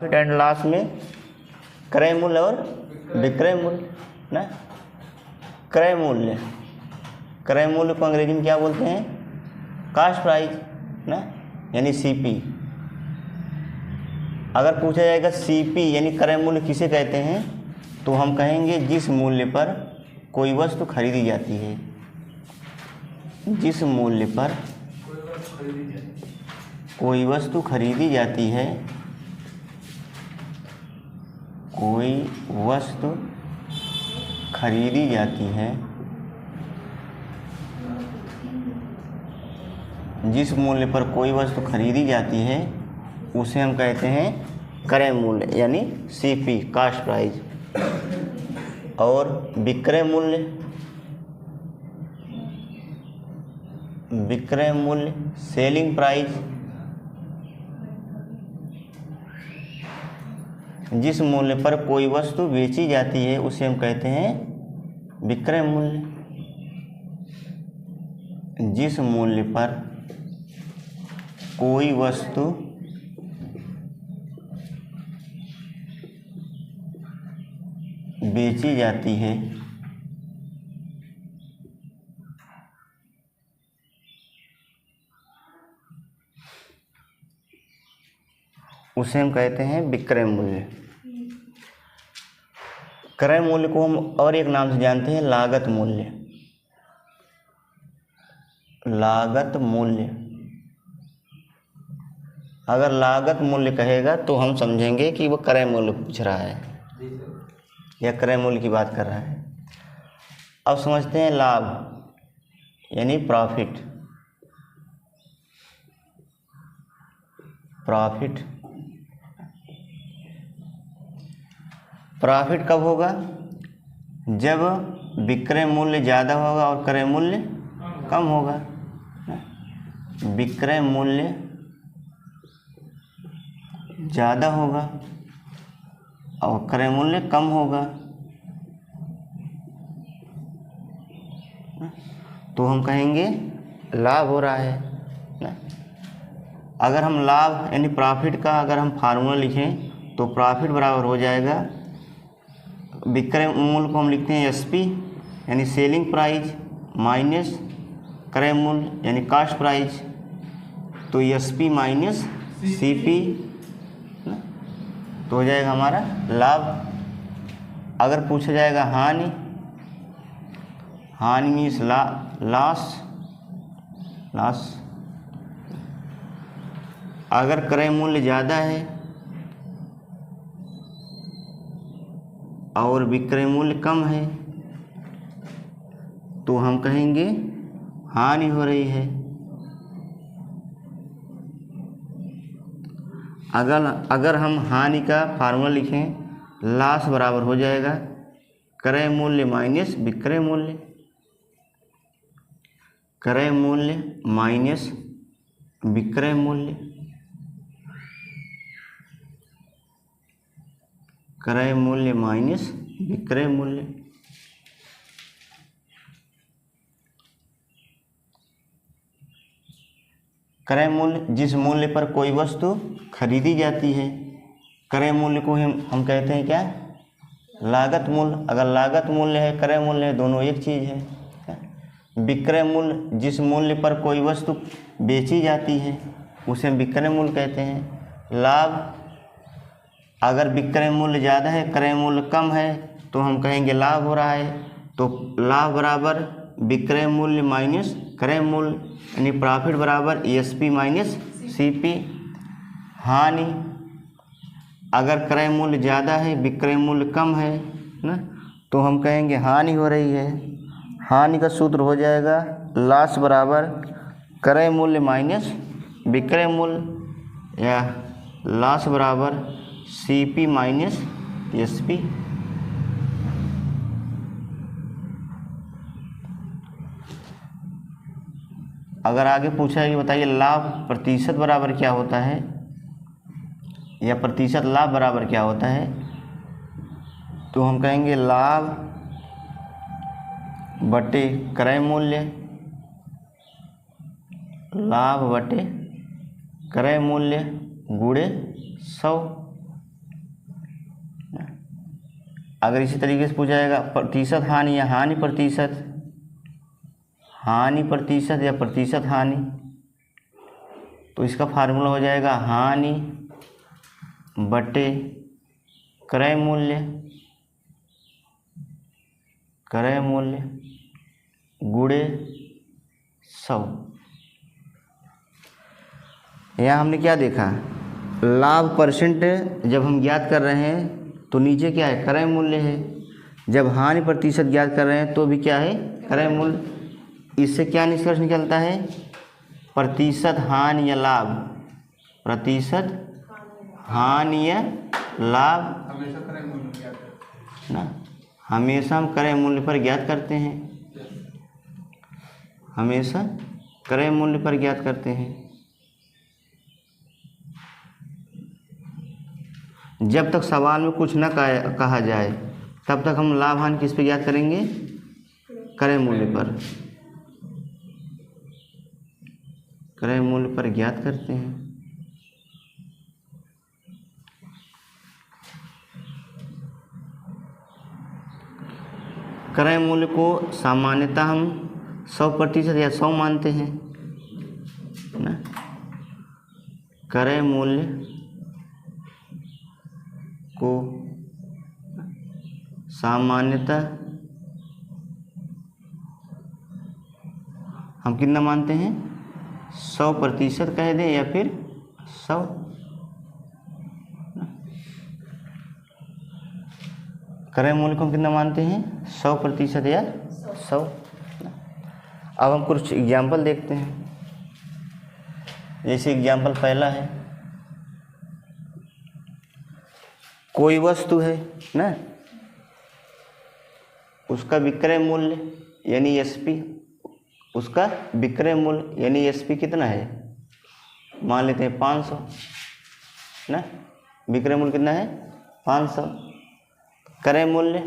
Profit and loss में क्रय मूल्य और विक्रय मूल्य ना। क्रय मूल्य को अंग्रेजी में क्या बोलते हैं? कास्ट प्राइस ना, यानी सीपी। अगर पूछा जाएगा सीपी यानी क्रय मूल्य किसे कहते हैं, तो हम कहेंगे जिस मूल्य पर कोई वस्तु खरीदी जाती है। जिस मूल्य पर कोई वस्तु खरीदी जाती है, कोई वस्तु खरीदी जाती है, जिस मूल्य पर कोई वस्तु खरीदी जाती है उसे हम कहते हैं क्रय मूल्य यानी सीपी, कास्ट प्राइस। और विक्रय मूल्य सेलिंग प्राइस। जिस मूल्य पर कोई वस्तु बेची जाती है उसे हम कहते हैं विक्रय मूल्य। जिस मूल्य पर कोई वस्तु बेची जाती है उसे हम कहते हैं विक्रय मूल्य। क्रय मूल्य को हम और एक नाम से जानते हैं लागत मूल्य। लागत मूल्य, अगर लागत मूल्य कहेगा तो हम समझेंगे कि वो क्रय मूल्य पूछ रहा है या क्रय मूल्य की बात कर रहा है। अब समझते हैं लाभ यानी प्रॉफिट। प्रॉफिट कब होगा? जब विक्रय मूल्य ज़्यादा होगा और क्रय मूल्य कम होगा। विक्रय मूल्य ज़्यादा होगा और क्रय मूल्य कम होगा, तो हम कहेंगे लाभ हो रहा है ना। अगर हम लाभ यानी प्रॉफिट का अगर हम फार्मूला लिखें तो प्रॉफिट बराबर हो जाएगा, विक्रय मूल्य को हम लिखते हैं एसपी यानी सेलिंग प्राइस माइनस क्रय मूल्य यानी कास्ट प्राइस, तो एसपी माइनस सीपी तो हो जाएगा हमारा लाभ। अगर पूछा जाएगा हानि मीन्स लॉस। अगर क्रय मूल्य ज़्यादा है और विक्रय मूल्य कम है तो हम कहेंगे हानि हो रही है। अगर हम हानि का फार्मूला लिखें, लॉस बराबर हो जाएगा क्रय मूल्य माइनस विक्रय मूल्य। क्रय मूल्य माइनस विक्रय मूल्य। क्रय मूल्य माइनस विक्रय मूल्य। क्रय मूल्य जिस मूल्य पर कोई वस्तु खरीदी जाती है, क्रय मूल्य को हम कहते हैं क्या? लागत मूल्य। अगर लागत मूल्य है क्रय मूल्य है, दोनों एक चीज़ है। विक्रय मूल्य जिस मूल्य पर कोई वस्तु बेची जाती है उसे हम विक्रय मूल्य कहते हैं। लाभ अगर विक्रय मूल्य ज़्यादा है क्रय मूल्य कम है तो हम कहेंगे लाभ हो रहा है, तो लाभ बराबर विक्रय मूल्य माइनस क्रय मूल्य यानी प्रॉफिट बराबर एसपी माइनस सीपी। हानि अगर क्रय मूल्य ज़्यादा है विक्रय मूल्य कम है ना, तो हम कहेंगे हानि हो रही है। हानि का सूत्र हो जाएगा लॉस बराबर क्रय मूल्य माइनस विक्रय मूल्य या लॉस बराबर सीपी माइनस एसपी। अगर आगे पूछा है कि बताइए लाभ प्रतिशत बराबर क्या होता है या प्रतिशत लाभ बराबर क्या होता है, तो हम कहेंगे लाभ बटे क्रय मूल्य। लाभ बटे क्रय मूल्य गुणे 100 अगर इसी तरीके से पूछा जाएगा प्रतिशत हानि या हानि प्रतिशत, हानि प्रतिशत या प्रतिशत हानि, तो इसका फार्मूला हो जाएगा हानि बटे क्रय मूल्य, क्रय मूल्य गुणे 100। यहाँ हमने क्या देखा, लाभ परसेंट जब हम ज्ञात कर रहे हैं तो नीचे क्या है, क्रय मूल्य है। जब हानि प्रतिशत ज्ञात कर रहे हैं तो भी क्या है, क्रय मूल्य। इससे क्या निष्कर्ष निकलता है, प्रतिशत हानि या लाभ, प्रतिशत हानि या लाभ ना, हमेशा हम क्रय मूल्य पर ज्ञात करते हैं, हमेशा क्रय मूल्य पर ज्ञात करते हैं। जब तक सवाल में कुछ न कहा जाए तब तक हम लाभ हानि किस पे ज्ञात करेंगे, क्रय मूल्य पर, क्रय मूल्य पर ज्ञात करते हैं। क्रय मूल्य को सामान्यतः हम 100% या 100 मानते हैं ना। क्रय मूल्य को सामान्यतः हम कितना मानते हैं, 100% कह दें या फिर 100। क्रय मूल्य को हम कितना मानते हैं, 100% या 100। अब हम कुछ एग्जाम्पल देखते हैं। जैसे एग्जाम्पल पहला है, कोई वस्तु है ना, उसका विक्रय मूल्य यानी एसपी, उसका विक्रय मूल्य यानी एसपी कितना है, मान लेते हैं 500 ना, विक्रय मूल्य कितना है 500। क्रय मूल्य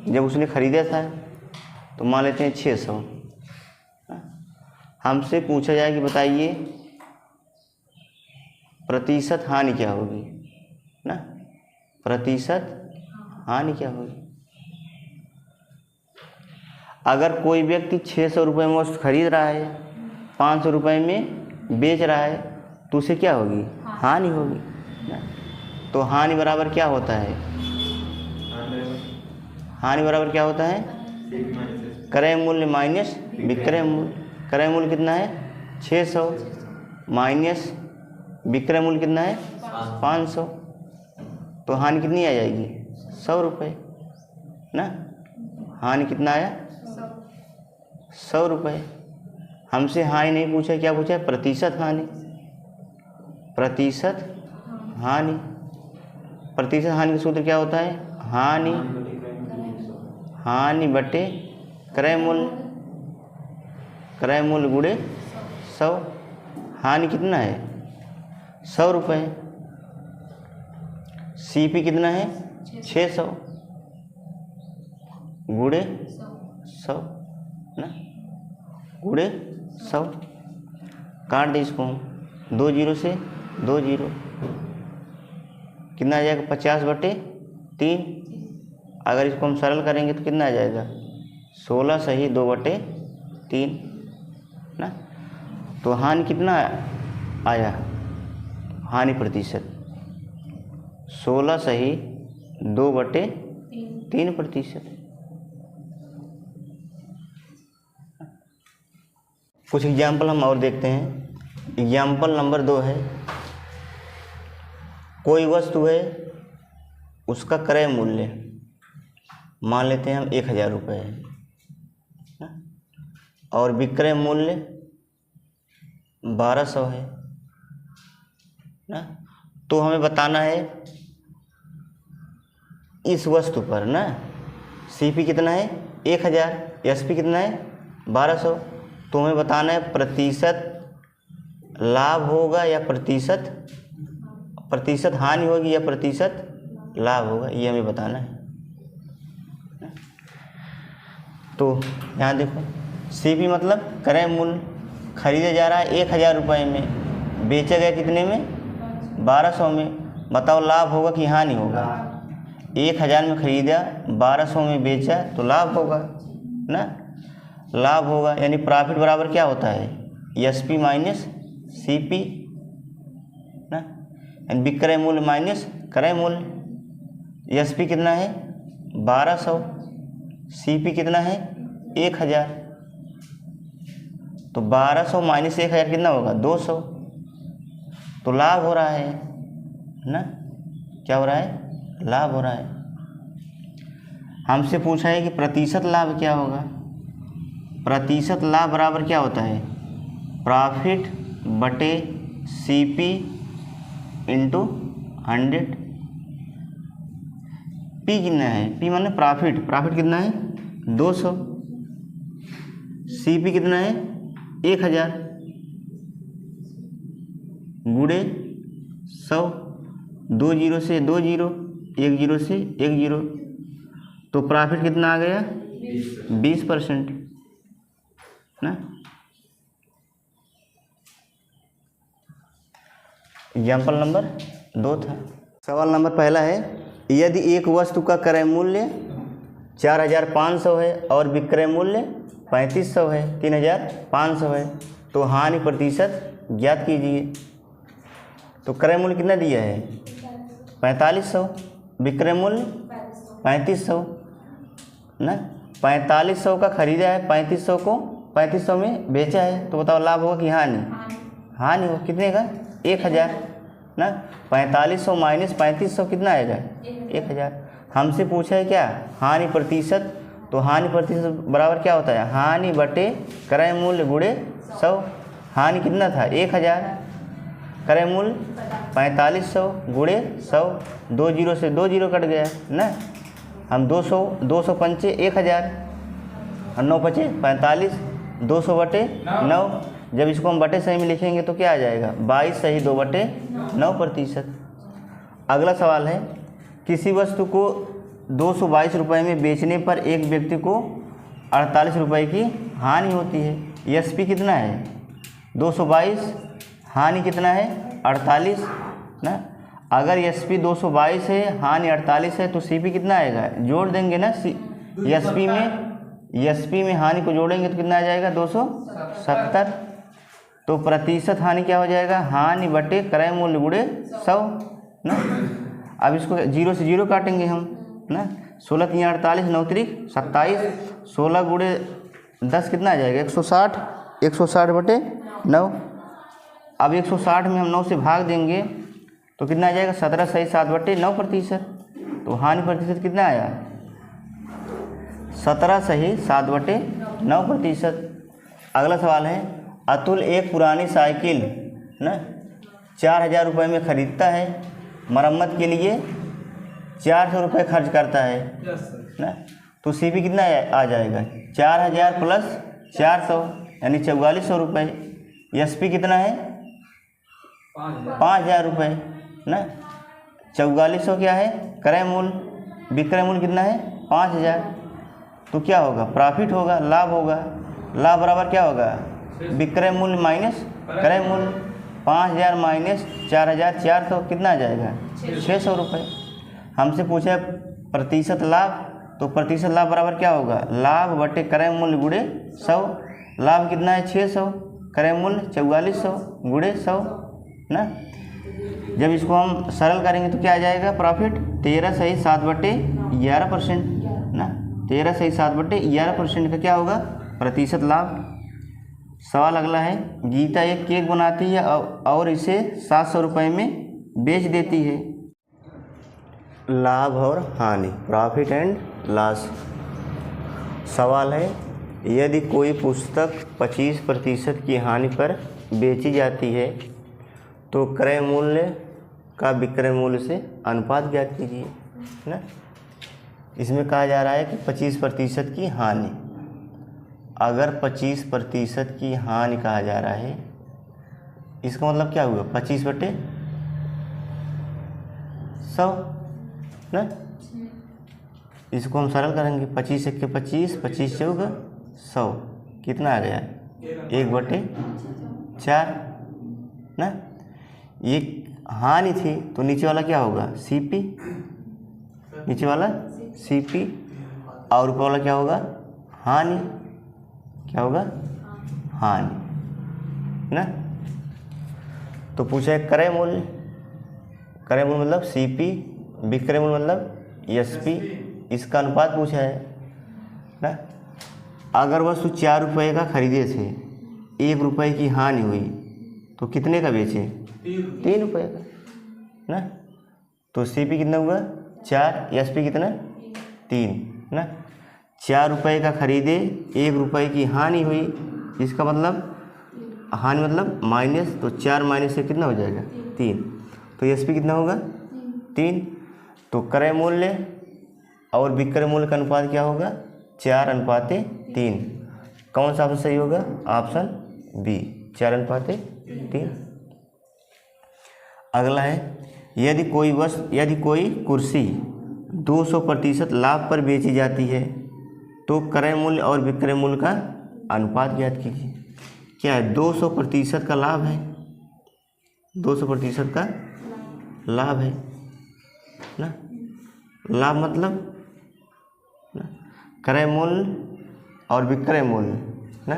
जब उसने खरीदा था तो मान लेते हैं 600। हमसे पूछा जाए कि बताइए प्रतिशत हानि क्या होगी ना, प्रतिशत हानि क्या होगी। अगर कोई व्यक्ति 600 रुपये में वस्तु खरीद रहा है, 500 रुपये में बेच रहा है, तो उसे क्या होगी, हानि होगी ना। तो हानि बराबर क्या होता है, हानि बराबर क्या होता है, क्रय मूल्य माइनस विक्रय मूल्य। क्रय मूल्य कितना है 600 माइनस विक्रय मूल्य कितना है 500, तो हानि कितनी आ जाएगी 100 रुपये ना। हानि कितना आया 100 रुपये। हमसे हानि नहीं पूछा, क्या पूछा है, प्रतिशत हानि, प्रतिशत हानि। प्रतिशत हानि का सूत्र क्या होता है, हानि, हानि बटे क्रय मूल्य, क्रय मूल्य गुणे 100। हानि कितना है 100 रुपये, सीपी कितना है 600 गुणे 100 ना, गुणे 100। काट दे इसको हम, 2 जीरो से 2 जीरो, कितना आ जाएगा 50/3। अगर इसको हम सरल करेंगे तो कितना आ जाएगा 16 सही 2/3 ना। तो हानि कितना आया, हानि प्रतिशत 16 सही 2/3%। कुछ एग्जाम्पल हम और देखते हैं। एग्जाम्पल नंबर 2 है, कोई वस्तु है, उसका क्रय मूल्य मान लेते हैं हम 1000 रुपये है और विक्रय मूल्य 1200 है ना। तो हमें बताना है इस वस्तु पर ना सीपी कितना है 1000, एसपी कितना है 1200। तो हमें बताना है प्रतिशत लाभ होगा या प्रतिशत हानि होगी या प्रतिशत लाभ होगा, ये हमें बताना है। तो यहाँ देखो सीपी मतलब क्रय मूल्य, खरीदा जा रहा है 1000 रुपये में, बेचा गया कितने में 1200 में। बताओ लाभ होगा कि हानि होगा, 1000 में खरीदा, 1200 में बेचा तो लाभ होगा ना, लाभ होगा। यानी प्रॉफिट बराबर क्या होता है, SP माइनस CP ना, यानी विक्रय मूल्य माइनस क्रय मूल्य। SP कितना है 1200, CP कितना है 1000, तो 1200 माइनस 1000 कितना होगा 200, तो लाभ हो रहा है ना, क्या हो रहा है, लाभ हो रहा है। हमसे पूछा है कि प्रतिशत लाभ क्या होगा। प्रतिशत लाभ बराबर क्या होता है, प्रॉफिट बटे CP इंटू 100। P कितना है, P माने प्रॉफिट, प्रॉफिट कितना है 200, CP कितना है 1000 गुणे 100, 2 जीरो से 2 जीरो, 1 जीरो से 1 जीरो, तो प्रॉफिट कितना आ गया 20% ना। एग्जाम्पल नंबर 2 था। सवाल नंबर पहला है, यदि एक वस्तु का क्रय मूल्य 4500 है और विक्रय मूल्य 3500 है, 3500 है, तो हानि प्रतिशत ज्ञात कीजिए। तो क्रय मूल्य कितना दिया है 4500, विक्रय मूल्य 3500 ना, 4500 का खरीदा है, 3500 को 3500 में बेचा है, तो बताओ लाभ होगा कि हानि, हानि हो कितने का 1000 ना, 4500 माइनस 3500 कितना आएगा 1000। हमसे पूछा है क्या हानि प्रतिशत, तो हानि प्रतिशत बराबर क्या होता है, हानि बटे क्रय मूल्य गुणे 100। हानि कितना था 1000, क्रय मूल्य 4500 गुणे 100, 2 जीरो से 2 जीरो कट गया ना, हम 200, 200 पंचे 1000 और 9 पचे 45, 200 बटे 9। जब इसको हम बटे सही में लिखेंगे तो क्या आ जाएगा 22 सही 2 बटे 9%। अगला सवाल है, किसी वस्तु को 222 रुपये में बेचने पर एक व्यक्ति को 48 रुपये की हानि होती है। SP कितना है 222, हानि कितना है 48 ना। अगर SP 222 है, हानि 48 है, तो CP कितना आएगा, जोड़ देंगे ना, SP में हानि को जोड़ेंगे तो कितना आ जाएगा 270। तो प्रतिशत हानि क्या हो जाएगा, हानि बटे क्रय मूल्य गुणे 100 ना। अब इसको 0 से 0 काटेंगे हम ना, 16 3 48, 9 3 27, 16 गुणे 10 कितना आ जाएगा 160, 160 बटे 9। अब 160 में हम 9 से भाग देंगे तो कितना आ जाएगा 17 सही 7 बटे 9%। तो हानि प्रतिशत कितना आया 17 सही 7 बटे 9%। अगला सवाल है, अतुल एक पुरानी साइकिल ना 4000 रुपये में खरीदता है, मरम्मत के लिए 400 रुपये खर्च करता है ना, तो CP कितना आ जाएगा 4000 प्लस 400 यानी 4400 रुपये। SP कितना है 5000 रुपये ना, 4400 क्या है क्रय मूल्य, विक्रय मूल्य कितना है 5000, तो क्या होगा प्रॉफिट होगा, लाभ होगा। लाभ बराबर क्या होगा, विक्रय मूल्य माइनस क्रय मूल्य, 5000 माइनस 4400 कितना आ जाएगा 600 रुपये। हमसे पूछा प्रतिशत लाभ, तो प्रतिशत लाभ बराबर क्या होगा, लाभ बटे क्रय मूल्य गुणे 100। लाभ कितना है 600, क्रय मूल्य 4400 गुणे 100 ना। जब इसको हम सरल करेंगे तो क्या आ जाएगा प्रॉफिट 13 सही 7 बटे 11% ना, 13 सही 7 बटे 11% का क्या होगा प्रतिशत लाभ। सवाल अगला है, गीता एक केक बनाती है और इसे 700 रुपये में बेच देती है। लाभ और हानि, प्रॉफिट एंड लॉस। सवाल है, यदि कोई पुस्तक 25% की हानि पर बेची जाती है तो क्रय मूल्य का विक्रय मूल्य से अनुपात ज्ञात कीजिए ना। इसमें कहा जा रहा है कि 25% की हानि, अगर 25% की हानि कहा जा रहा है, इसका मतलब क्या हुआ 25 बटे 100 ना। इसको हम सरल करेंगे, 25 एक के 25, 25 चौक 100 कितना आ गया 1 बटे 4 ना। ये हानि थी तो नीचे वाला क्या होगा CP नीचे वाला सीपी और ऊपर वाला क्या होगा, हानि। क्या होगा, हानि ना। तो पूछा है क्रय मूल्य, क्रय मूल्य मतलब सीपी, विक्रय मूल्य मतलब एसपी, इसका अनुपात पूछा है ना। अगर वस्तु 4 रुपये का खरीदे थे, 1 रुपये की हानि हुई, तो कितने का बेचे, 3 रुपये का ना। तो सीपी कितना हुआ 4, एसपी कितना 3 ना। 4 रुपये का खरीदे, 1 रुपये की हानि हुई, इसका मतलब हानि मतलब माइनस, तो 4 माइनस से कितना हो जाएगा 3, तो एसपी कितना होगा 3। तो क्रय मूल्य और विक्रय मूल्य का अनुपात क्या होगा 4:3। कौन सा ऑप्शन सही होगा, ऑप्शन बी 4:3। अगला है यदि कोई कुर्सी 200% लाभ पर बेची जाती है तो क्रय मूल्य और विक्रय मूल्य का अनुपात ज्ञात कीजिए। क्या है, 200% का लाभ है, 200% का लाभ है ना। लाभ मतलब ना क्रय मूल्य और विक्रय मूल्य ना,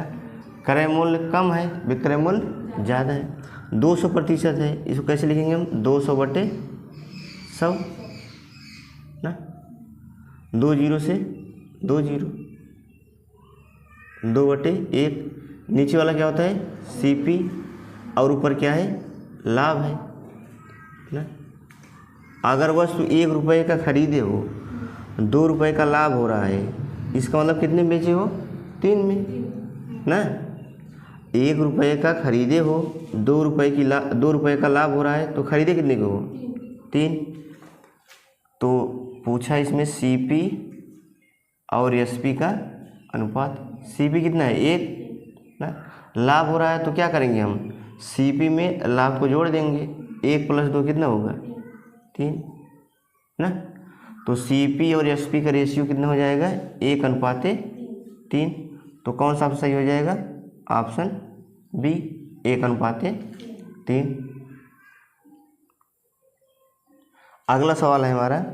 क्रय मूल्य कम है, विक्रय मूल्य ज़्यादा है। 200% है, इसको कैसे लिखेंगे हम, 200/100 ना, 2 जीरो से 2 जीरो, 2/1। नीचे वाला क्या होता है सीपी और ऊपर क्या है लाभ है ना। अगर वस्तु 1 रुपये का खरीदे हो, 2 रुपये का लाभ हो रहा है, इसका मतलब कितने बेचे हो 3 में ना। 1 रुपये का खरीदे हो, 2 रुपये का लाभ हो रहा है, तो खरीदे कितने को हो 3। तो पूछा इसमें सीपी और एसपी का अनुपात। सीपी कितना है 1 ना, लाभ हो रहा है तो क्या करेंगे हम, सीपी में लाभ को जोड़ देंगे, 1 + 2 कितना होगा 3 ना। तो सीपी और एसपी का रेशियो कितना हो जाएगा 1:3। तो कौन सा सही हो जाएगा, ऑप्शन बी 1:3। अगला सवाल है हमारा,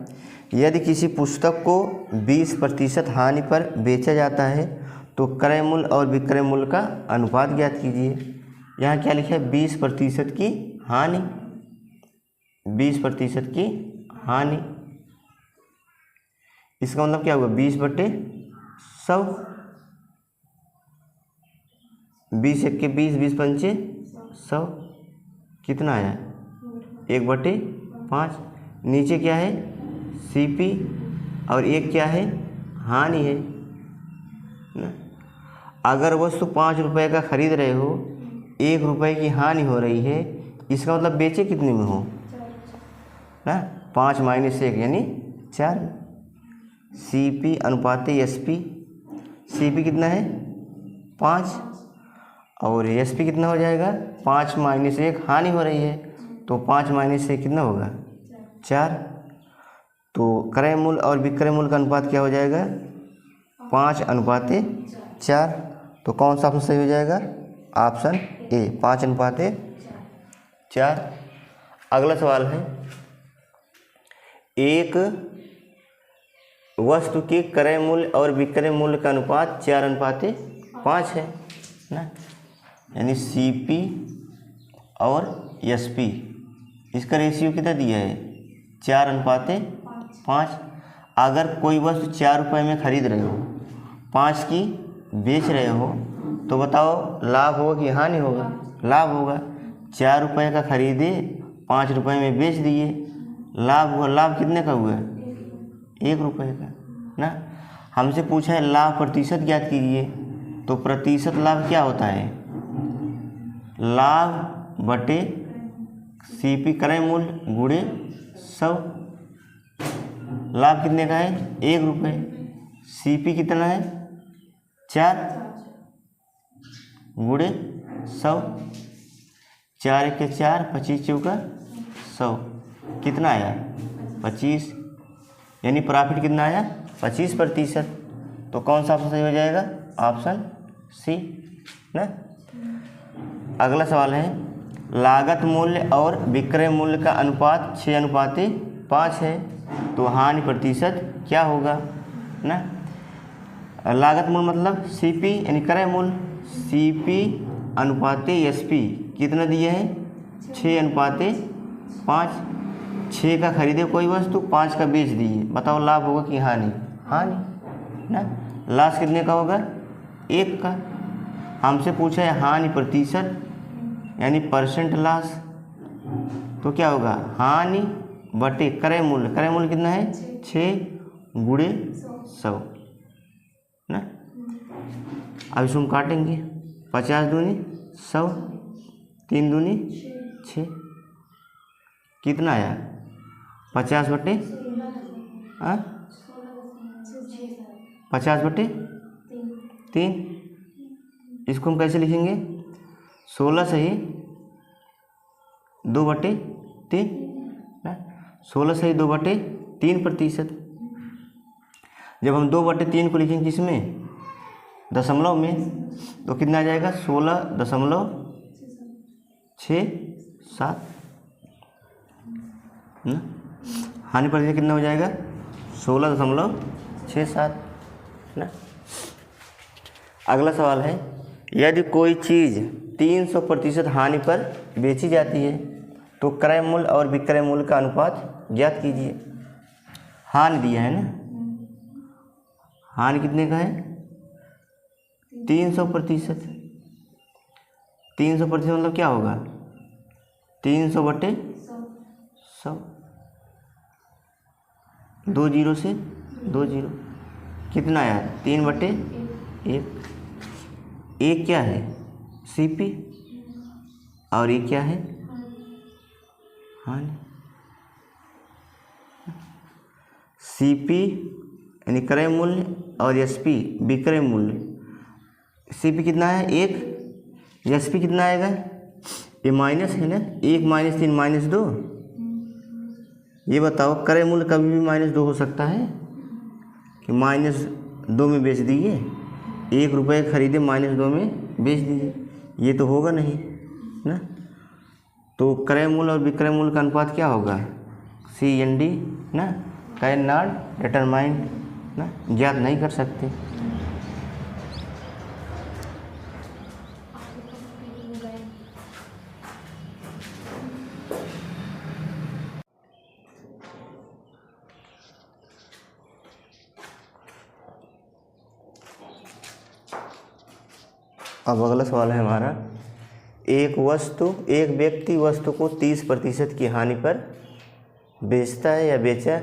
यदि किसी पुस्तक को 20% हानि पर बेचा जाता है तो क्रय मूल्य और विक्रय मूल्य का अनुपात ज्ञात कीजिए। यहाँ क्या लिखा है 20% की हानि, 20% की हानि, इसका मतलब क्या होगा 20/100, 20 × 20, 20×5 100, कितना आया 1/5। नीचे क्या है सीपी और 1 क्या है हानि है ना। अगर वस्तु 5 रुपये का खरीद रहे हो, 1 रुपये की हानि हो रही है, इसका मतलब बेचे कितने में हो ना, 5 - 1 यानी 4। सीपी अनुपात एसपी, सीपी कितना है 5 और एसपी कितना हो जाएगा 5 - 1 हानि हो रही है, तो 5 - 1 कितना होगा 4। तो क्रय मूल्य और विक्रय मूल्य का अनुपात क्या हो जाएगा 5:4। तो कौन सा ऑप्शन सही हो जाएगा, ऑप्शन ए 5:4। अगला सवाल है, एक वस्तु के क्रय मूल्य और विक्रय मूल्य का अनुपात 4:5 है ना। यानी सीपी और एसपी, इसका रेशियो कितना दिया है 4:5। अगर कोई वस्तु 4 रुपये में खरीद रहे हो, 5 की बेच रहे हो, तो बताओ लाभ होगा कि हानि होगा, लाभ होगा। 4 रुपये का खरीदे, 5 रुपये में बेच दिए, लाभ हुआ। लाभ कितने का हुआ 1 रुपये का ना। हमसे पूछा है लाभ प्रतिशत ज्ञात कीजिए, तो प्रतिशत लाभ क्या होता है, लाभ बटे सीपी क्रय मूल्य गुणे 100। लाभ कितने का है 1 रुपये, सीपी कितना है 4 गुणे 100, 4 × 4 25 × 100, कितना आया 25, यानी प्रॉफिट कितना आया 25%। तो कौन सा ऑप्शन सही हो जाएगा, ऑप्शन सी ना। अगला सवाल है, लागत मूल्य और विक्रय मूल्य का अनुपात 6:5 है। तो हानि प्रतिशत क्या होगा ना। लागत मूल्य मतलब सीपी यानी क्रय मूल्य, सीपी अनुपाते एसपी कितना दिए हैं 6:5। 6 का खरीदे कोई वस्तु, 5 का बेच दिए, बताओ लाभ होगा कि हानि? हानि ना। लॉस कितने का होगा? 1 का। हमसे पूछा है हानि प्रतिशत यानी परसेंट लॉस, तो क्या होगा हानि बटे क्रय मूल्य। क्रय मूल्य कितना है 6 गुणे 100 ना। अब इसको हम काटेंगे, 50 दूनी 100, 3 दूनी 6, कितना आया 50 बटे 3। इसको हम कैसे लिखेंगे 16 सही 2/3 ना। 16 सही 2/3%। जब हम 2/3 को लिखेंगे किसमें दशमलव में, तो कितना आ जाएगा 16.67 ना। हानि प्रतिशत कितना हो जाएगा 16.67 ना। अगला सवाल है, यदि कोई चीज़ 300% हानि पर बेची जाती है तो क्रय मूल्य और विक्रय मूल्य का अनुपात ज्ञात कीजिए। हानि दिया है ना, हानि कितने का है 300%। 300% मतलब क्या होगा 300/100, 2 जीरो से 2 जीरो, कितना आया 3/1। एक क्या है सीपी और ये क्या है हानि। सीपी यानी क्रय मूल्य और एसपी विक्रय मूल्य। सीपी कितना है 1, एसपी कितना आएगा, ये माइनस है ना, 1 - 3 - 2। ये बताओ क्रय मूल्य कभी भी -2 हो सकता है कि -2 में बेच दीजिए, 1 रुपये खरीदे -2 में बेच दीजिए, ये तो होगा नहीं ना। तो क्रय मूल्य और विक्रय मूल्य का अनुपात क्या होगा CND ना, कैन नॉट डिटरमाइंड ना, ज्ञात नहीं कर सकते। अब अगला सवाल है हमारा, एक व्यक्ति वस्तु को 30% की हानि पर बेचता है या बेचा,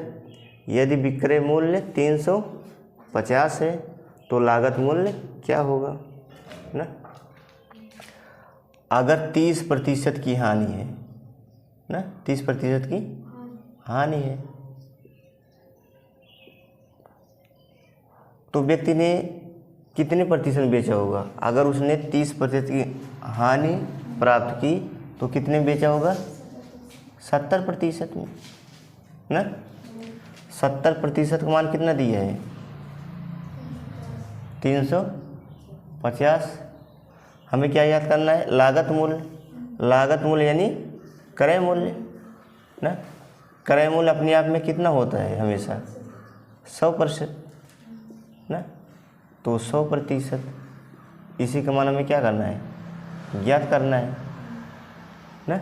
यदि विक्रय मूल्य 350 है तो लागत मूल्य क्या होगा ना। अगर 30% की हानि है ना, 30% की हानि है तो व्यक्ति ने कितने प्रतिशत बेचा होगा। अगर उसने 30% की हानि प्राप्त की तो कितने बेचा होगा 70% में ना। 70% का मान कितना दिया है 350। हमें क्या याद करना है लागत मूल्य। लागत मूल्य यानी क्रय मूल्य ना। क्रय मूल्य अपने आप में कितना होता है हमेशा 100% ना। तो 100%, इसी का मान हमें क्या करना है ज्ञात करना है ना।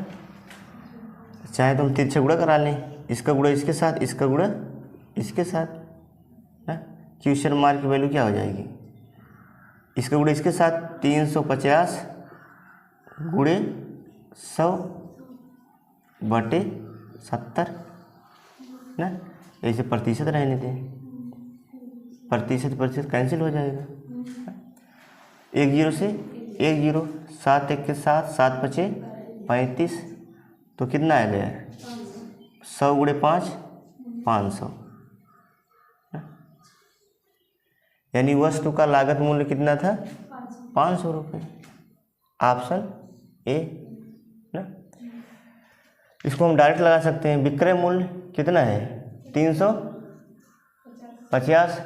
चाहे तो हम तिरछा गुणा करा लें, इसका गुणा इसके साथ, इसका गुणा इसके साथ ना। क्वेश्चन मार्क की वैल्यू क्या हो जाएगी, इसका गुणा इसके साथ 350 गुणे 100/70 ना। ऐसे प्रतिशत रहने दें, प्रतिशत कैंसिल हो जाएगा। 1 जीरो से 1 जीरो, 7 1 के 7, 7 × 5 = 35, तो कितना आ गया 100 गुणे 5 500 यानी वस्तु का लागत मूल्य कितना था 500 रुपये। ऑप्शन ए ना। इसको हम डायरेक्ट लगा सकते हैं, विक्रय मूल्य कितना है 350।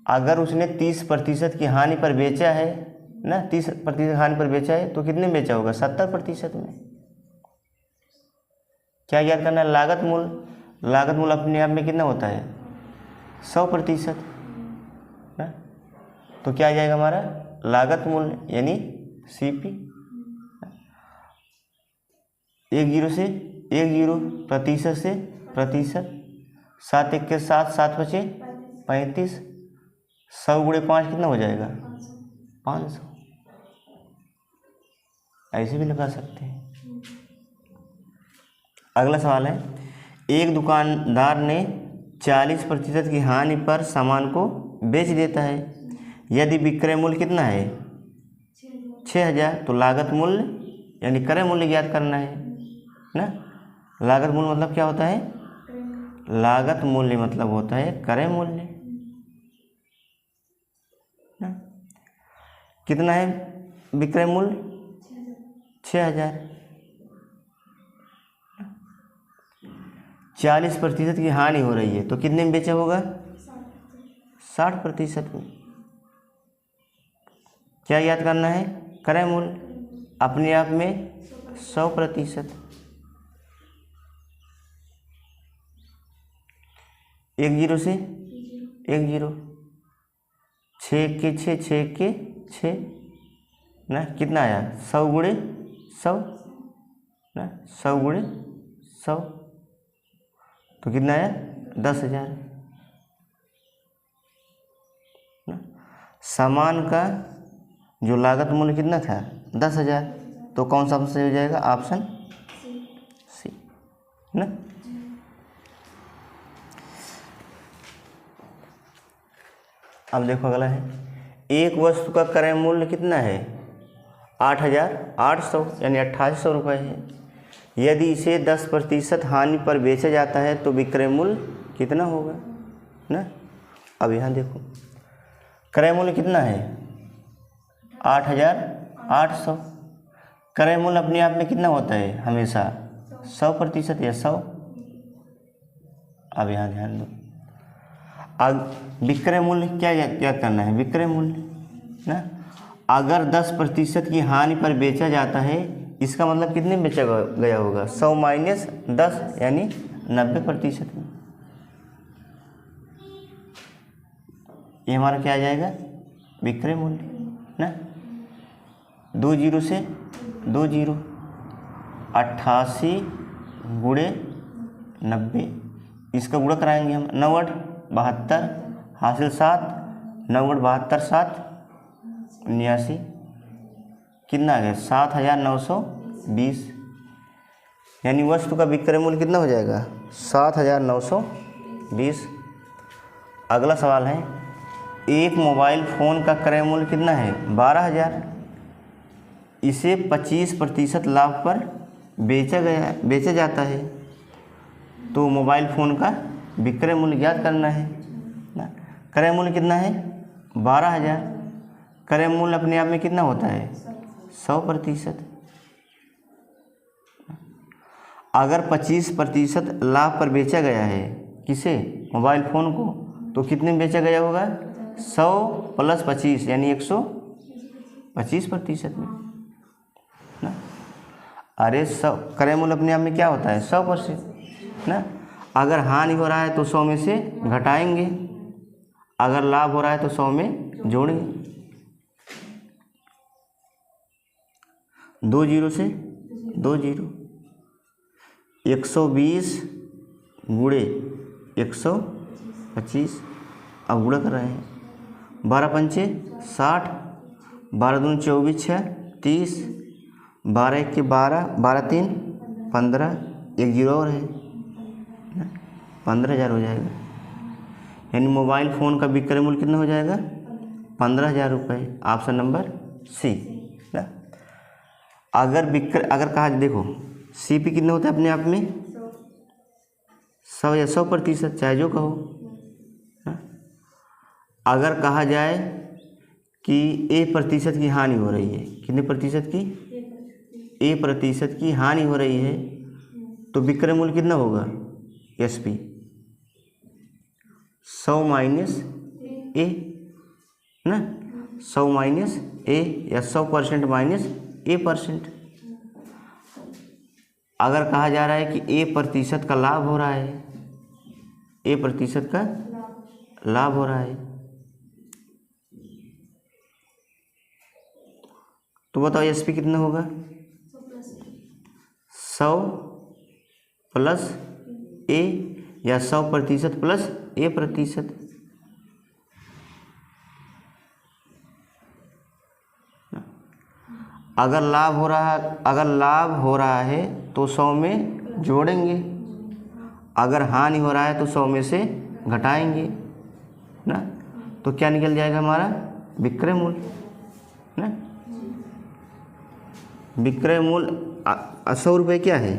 अगर उसने 30% की हानि पर बेचा है ना, 30% हानि पर बेचा है तो कितने बेचा होगा 70% में। क्या याद करना है लागत मूल्य। लागत मूल्य अपने आप में कितना होता है 100%, ना। तो क्या आ जाएगा हमारा लागत मूल्य यानी CP। 1 जीरो से 1 जीरो, प्रतिशत से प्रतिशत, 7 1 के 7, 7 बचे 35, 100 गुणे 5 कितना हो जाएगा 500। ऐसे भी लगा सकते हैं। अगला सवाल है, एक दुकानदार ने 40% की हानि पर सामान को बेच देता है। यदि विक्रय मूल्य कितना है 6000, तो लागत मूल्य यानी क्रय मूल्य ज्ञात करना है ना। लागत मूल्य मतलब क्या होता है, लागत मूल्य मतलब होता है क्रय मूल्य ना। कितना है विक्रय मूल्य 6000। 40% की हानि हो रही है तो कितने में बेचा होगा 60% में। क्या याद करना है क्रय मूल्य अपने आप में 100%। 1 जीरो से 1 जीरो, 6 के 6, 6 के 6 ना, कितना आया 100 गुणे 100 ना, 100 गुणे 100 तो कितना आया 10,000 ना। सामान का जो लागत मूल्य कितना था 10,000, तो कौन सा ऑप्शन हो जाएगा, ऑप्शन सी ना। अब देखो अगला है, एक वस्तु का क्रय मूल्य कितना है 8,800 यानी 2800 रुपये है। यदि इसे 10% हानि पर बेचा जाता है तो विक्रय मूल्य कितना होगा ना। अब यहाँ देखो क्रय मूल्य कितना है 8,800। क्रय मूल्य अपने आप में कितना होता है हमेशा 100% या 100। अब यहाँ ध्यान दो, अब विक्रय मूल्य क्या याद करना है, विक्रय मूल्य ना। अगर 10% की हानि पर बेचा जाता है, इसका मतलब कितने में बेचा गया होगा 100 माइनस 10 यानी 90% में। ये हमारा क्या आ जाएगा विक्रय मूल्य ना। 2 जीरो से 2 जीरो, 88 गुणे 90, इसका गुणा कराएंगे हम 9 8 72 हासिल 7, 9 8 72 7 89, कितना आ गया 7,920 यानी वस्तु का विक्रय मूल्य कितना हो जाएगा 7,920। अगला सवाल है, एक मोबाइल फ़ोन का क्रय मूल्य कितना है 12,000। इसे 25% लाभ पर बेचा जाता है, तो मोबाइल फ़ोन का विक्रय मूल्य ज्ञात करना है ना। क्रय मूल्य कितना है 12,000। क्रय मूल्य अपने आप में कितना होता है 100%। अगर 25% लाभ पर बेचा गया है किसे मोबाइल फ़ोन को, तो कितने में बेचा गया होगा 100 + 25 यानी 125% में ना। अरे 100 क्रय मूल्य अपने आप में क्या होता है 100% ना। अगर हानि हो रहा है तो 100 में से घटाएंगे, अगर लाभ हो रहा है तो 100 में जोड़ेंगे। 2 जीरो से 2 जीरो, 120 गुणे 125, अब गुणा कर रहे हैं 12 पंचे 60, 12 दूनी 24 6 30, 12 1 के 12, 12 3 15, 1 जीरो और है 15,000 हो जाएगा। यानी मोबाइल फ़ोन का विक्रय मूल्य कितना हो जाएगा 15,000 रुपये, ऑप्शन नंबर सी ना। अगर कहा देखो CP कितना होता है अपने आप में 100 या 100%, चाहे जो कहो ना। अगर कहा जाए कि A% की हानि हो रही है, कितने प्रतिशत की A% की हानि हो रही है, तो विक्रय मूल्य कितना होगा SP 100 माइनस A ना, 100 माइनस A या 100% माइनस A%। अगर कहा जा रहा है कि A% का लाभ हो रहा है ए प्रतिशत का लाभ हो रहा है। तो बताओ एस पी कितना होगा? 100 प्लस ए या 100% प्लस ए प्रतिशत। अगर लाभ हो रहा है तो 100 में जोड़ेंगे, अगर हानि हो रहा है तो 100 में से घटाएंगे ना। तो क्या निकल जाएगा हमारा? विक्रय मूल्य ना। विक्रय मूल्य 100 रुपये क्या है?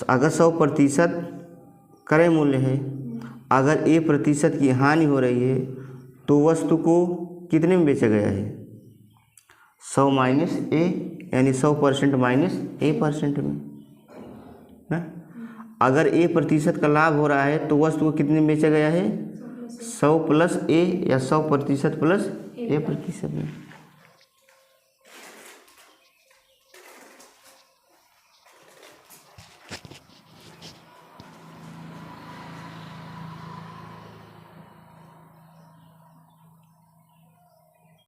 अगर 100% क्रय मूल्य है, अगर ए प्रतिशत की हानि हो रही है तो वस्तु को कितने में बेचा गया है? 100 माइनस ए, यानी 100% माइनस ए% में ना। अगर ए प्रतिशत का लाभ हो रहा है तो वस्तु को कितने में बेचा गया है? 100 प्लस ए या 100% प्लस ए प्रतिशत में।